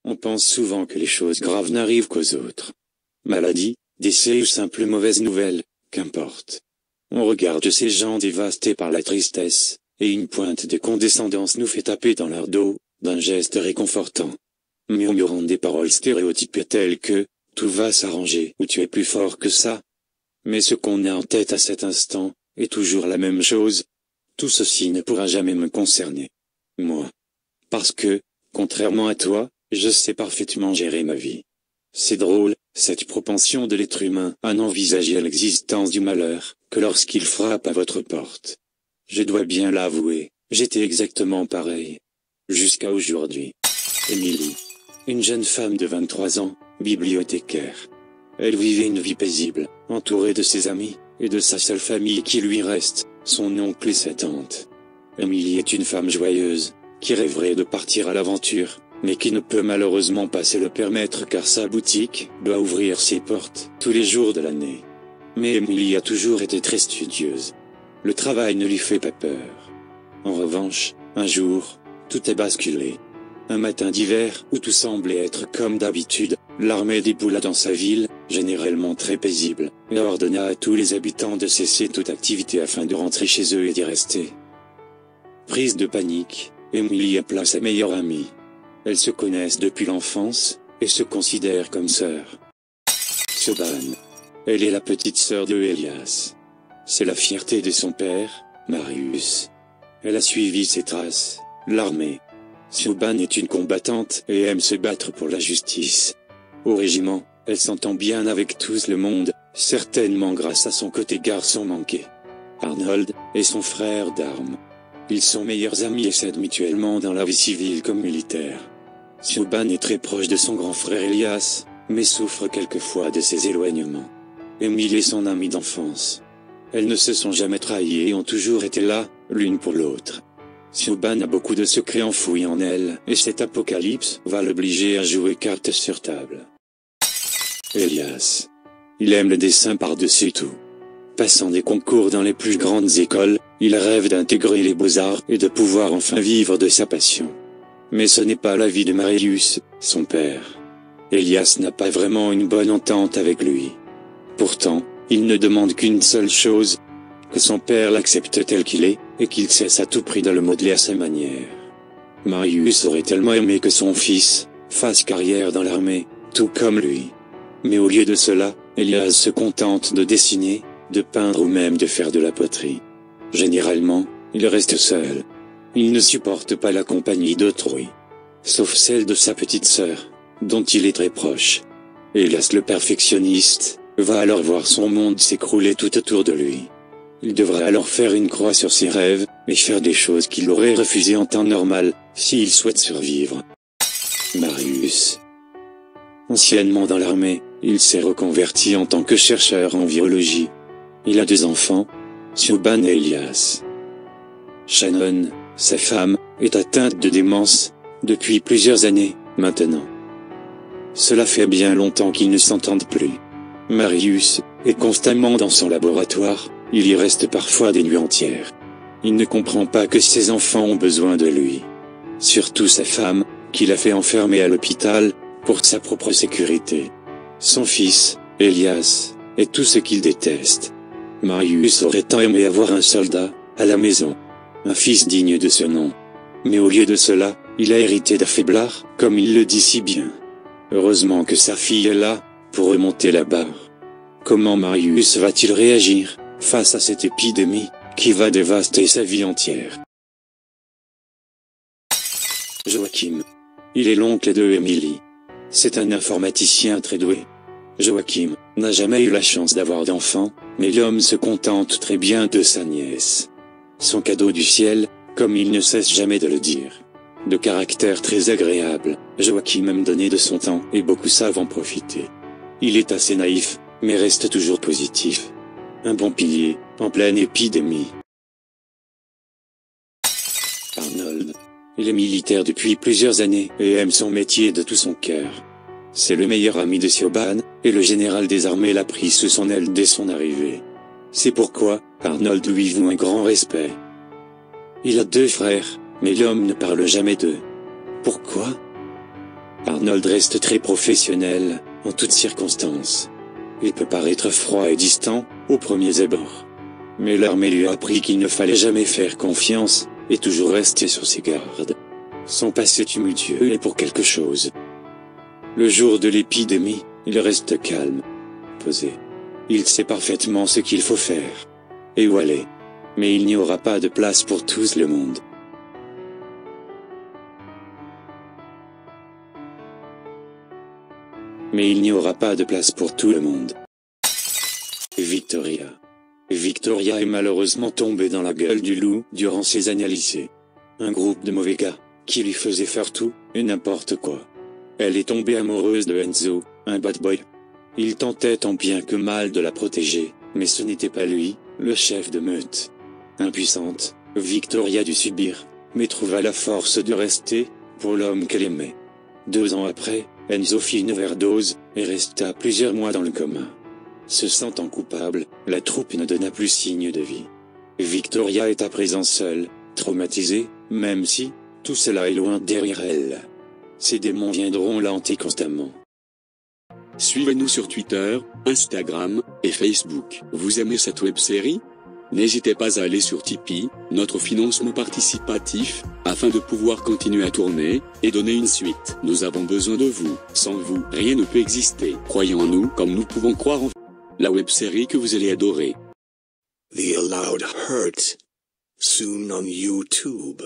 On pense souvent que les choses graves n'arrivent qu'aux autres. Maladie, décès ou simple mauvaise nouvelle, qu'importe. On regarde ces gens dévastés par la tristesse, et une pointe de condescendance nous fait taper dans leur dos, d'un geste réconfortant. Murmurant des paroles stéréotypées telles que « tout va s'arranger » ou « tu es plus fort que ça ». Mais ce qu'on a en tête à cet instant, est toujours la même chose. Tout ceci ne pourra jamais me concerner. Moi. Parce que, contrairement à toi, je sais parfaitement gérer ma vie. C'est drôle, cette propension de l'être humain à n'envisager l'existence du malheur, que lorsqu'il frappe à votre porte. Je dois bien l'avouer, j'étais exactement pareil. Jusqu'à aujourd'hui. Émilie. Une jeune femme de 23 ans, bibliothécaire. Elle vivait une vie paisible, entourée de ses amis, et de sa seule famille qui lui reste, son oncle et sa tante. Émilie est une femme joyeuse, qui rêverait de partir à l'aventure, mais qui ne peut malheureusement pas se le permettre car sa boutique doit ouvrir ses portes tous les jours de l'année. Mais Émilie a toujours été très studieuse. Le travail ne lui fait pas peur. En revanche, un jour, tout a basculé. Un matin d'hiver où tout semblait être comme d'habitude, l'armée déboula dans sa ville, généralement très paisible, et ordonna à tous les habitants de cesser toute activité afin de rentrer chez eux et d'y rester. Prise de panique, Émilie appela sa meilleure amie. Elles se connaissent depuis l'enfance, et se considèrent comme sœurs. Siobhan. Elle est la petite sœur de Elias. C'est la fierté de son père, Marius. Elle a suivi ses traces, l'armée. Siobhan est une combattante et aime se battre pour la justice. Au régiment, elle s'entend bien avec tout le monde, certainement grâce à son côté garçon manqué. Arnold est son frère d'armes. Ils sont meilleurs amis et s'aident mutuellement dans la vie civile comme militaire. Siobhan est très proche de son grand frère Elias, mais souffre quelquefois de ses éloignements. Émilie est son amie d'enfance. Elles ne se sont jamais trahies et ont toujours été là, l'une pour l'autre. Siobhan a beaucoup de secrets enfouis en elle, et cet apocalypse va l'obliger à jouer carte sur table. Elias. Il aime le dessin par-dessus tout. Passant des concours dans les plus grandes écoles, il rêve d'intégrer les beaux-arts et de pouvoir enfin vivre de sa passion. Mais ce n'est pas l'avis de Marius, son père. Elias n'a pas vraiment une bonne entente avec lui. Pourtant, il ne demande qu'une seule chose, que son père l'accepte tel qu'il est, et qu'il cesse à tout prix de le modeler à sa manière. Marius aurait tellement aimé que son fils fasse carrière dans l'armée, tout comme lui. Mais au lieu de cela, Elias se contente de dessiner, de peindre ou même de faire de la poterie. Généralement, il reste seul. Il ne supporte pas la compagnie d'autrui. Sauf celle de sa petite sœur, dont il est très proche. Elias le perfectionniste va alors voir son monde s'écrouler tout autour de lui. Il devra alors faire une croix sur ses rêves, et faire des choses qu'il aurait refusées en temps normal, s'il souhaite survivre. Marius. Anciennement dans l'armée, il s'est reconverti en tant que chercheur en virologie. Il a 2 enfants, Siobhan et Elias. Shannon, sa femme, est atteinte de démence, depuis plusieurs années, maintenant. Cela fait bien longtemps qu'ils ne s'entendent plus. Marius est constamment dans son laboratoire, il y reste parfois des nuits entières. Il ne comprend pas que ses enfants ont besoin de lui. Surtout sa femme, qui l'a fait enfermer à l'hôpital, pour sa propre sécurité. Son fils, Elias, est tout ce qu'il déteste. Marius aurait tant aimé avoir un soldat, à la maison. Un fils digne de ce nom. Mais au lieu de cela, il a hérité d'affaiblard, comme il le dit si bien. Heureusement que sa fille est là, pour remonter la barre. Comment Marius va-t-il réagir, face à cette épidémie, qui va dévaster sa vie entière? Joachim. Il est l'oncle de Émilie. C'est un informaticien très doué. Joachim n'a jamais eu la chance d'avoir d'enfant, mais l'homme se contente très bien de sa nièce. Son cadeau du ciel, comme il ne cesse jamais de le dire. De caractère très agréable, Joachim aime donner de son temps et beaucoup savent en profiter. Il est assez naïf, mais reste toujours positif. Un bon pilier, en pleine épidémie. Arnold. Il est militaire depuis plusieurs années et aime son métier de tout son cœur. C'est le meilleur ami de Siobhan, et le général des armées l'a pris sous son aile dès son arrivée. C'est pourquoi, Arnold lui voue un grand respect. Il a 2 frères, mais l'homme ne parle jamais d'eux. Pourquoi? Arnold reste très professionnel, en toutes circonstances. Il peut paraître froid et distant, au premier abord. Mais l'armée lui a appris qu'il ne fallait jamais faire confiance, et toujours rester sur ses gardes. Son passé tumultueux est pour quelque chose. Le jour de l'épidémie, il reste calme, posé. Il sait parfaitement ce qu'il faut faire. Et où aller. Mais il n'y aura pas de place pour tous le monde. Mais il n'y aura pas de place pour tout le monde. Victoria. Victoria est malheureusement tombée dans la gueule du loup durant ses années à lycée. Un groupe de mauvais gars, qui lui faisait faire tout, et n'importe quoi. Elle est tombée amoureuse de Enzo, un bad boy. Il tentait tant bien que mal de la protéger, mais ce n'était pas lui, le chef de meute. Impuissante, Victoria dut subir, mais trouva la force de rester, pour l'homme qu'elle aimait. 2 ans après, Enzo fit une overdose, et resta plusieurs mois dans le coma. Se sentant coupable, la troupe ne donna plus signe de vie. Victoria est à présent seule, traumatisée, même si, tout cela est loin derrière elle. Ses démons viendront la hanter constamment. Suivez-nous sur Twitter, Instagram, et Facebook. Vous aimez cette web-série? N'hésitez pas à aller sur Tipeee, notre financement participatif, afin de pouvoir continuer à tourner, et donner une suite. Nous avons besoin de vous. Sans vous, rien ne peut exister. Croyez en nous comme nous pouvons croire en la web-série que vous allez adorer. The Allowed Hurt. Soon on YouTube.